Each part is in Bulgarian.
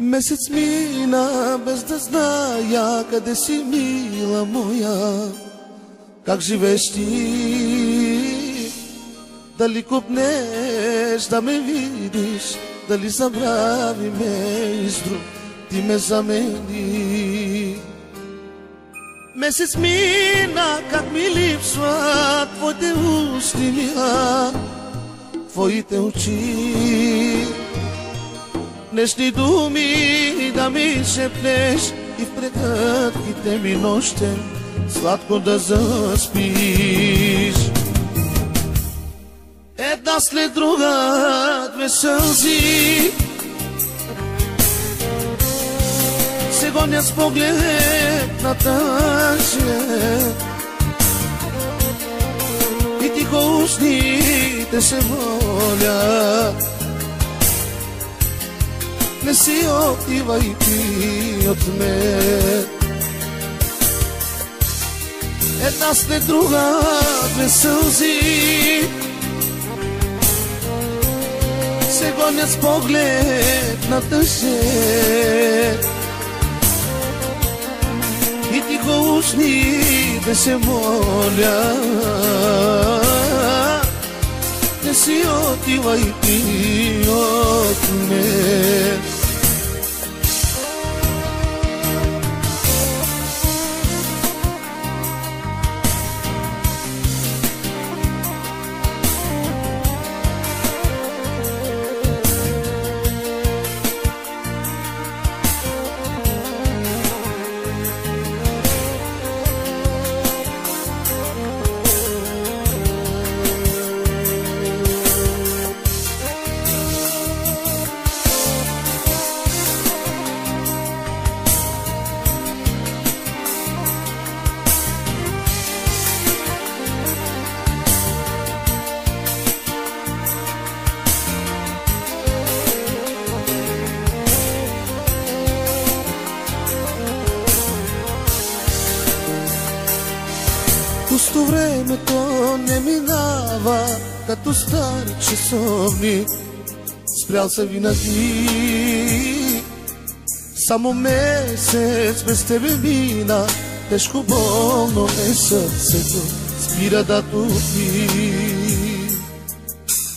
Месец мина без да зная къде си, мила моя. Как живееш ти? Дали купнеш да ме видиш? Дали забрави ме и с друг ти ме замени? Месец мина, как ми липсва твоите усти, мила, твоите очи. Нежни думи да ми шепнеш и в прегръдките ми нощем сладко да заспиш. Една след друга две сълзи се гонят с поглед на тъжен и тихо устните се молят: не си отивай ти от мен. Една след друга две сълзи се гонят с поглед на тъжен и тихо устните се молят: не си отивай ти от мен. Пусто времето не минава като стари часовни, спрял се винаги. Само месец без тебе мина, тежко болно е сърцето, спира да топи.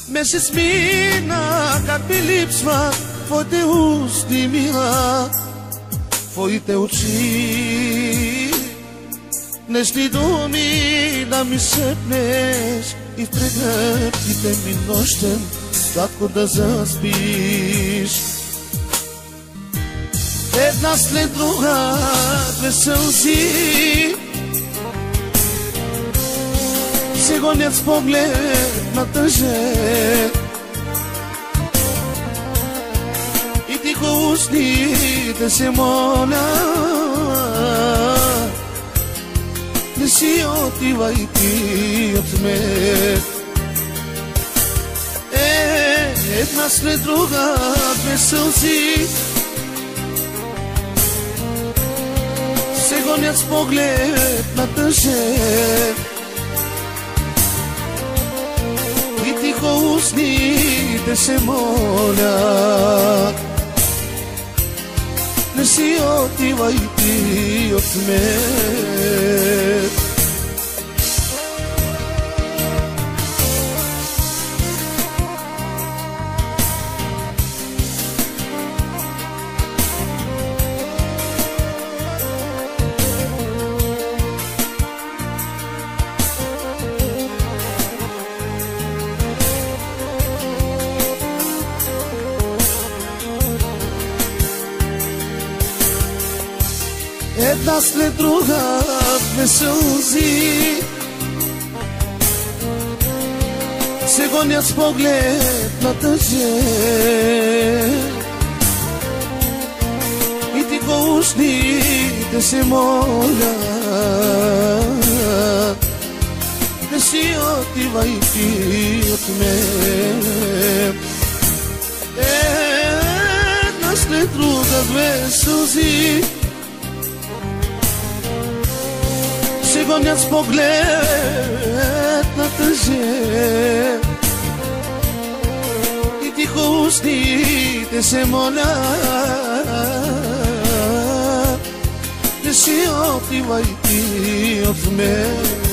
Месец мина, как ми липсва твоите усти, мила, твоите очи. Нежни думи да ми шепнеш и в прегръдките ми нощем сладко да заспиш. Една след друга две сълзи се гонят с поглед на тъжен и тихо устните се молят: не си отивай ти от мен. Една след друга две сълзи се гонят с поглед на тъжен и тихо устните се молят: не си отивай ти от мен. Една след друга две сълзи се гонят с поглед на тъжен и тихо устните се молят: не си отивай ти от мен. Една след друга две сълзи се гонят с поглед на тъжен и тихо устните لسمونا لسيوطي ويتي أثمين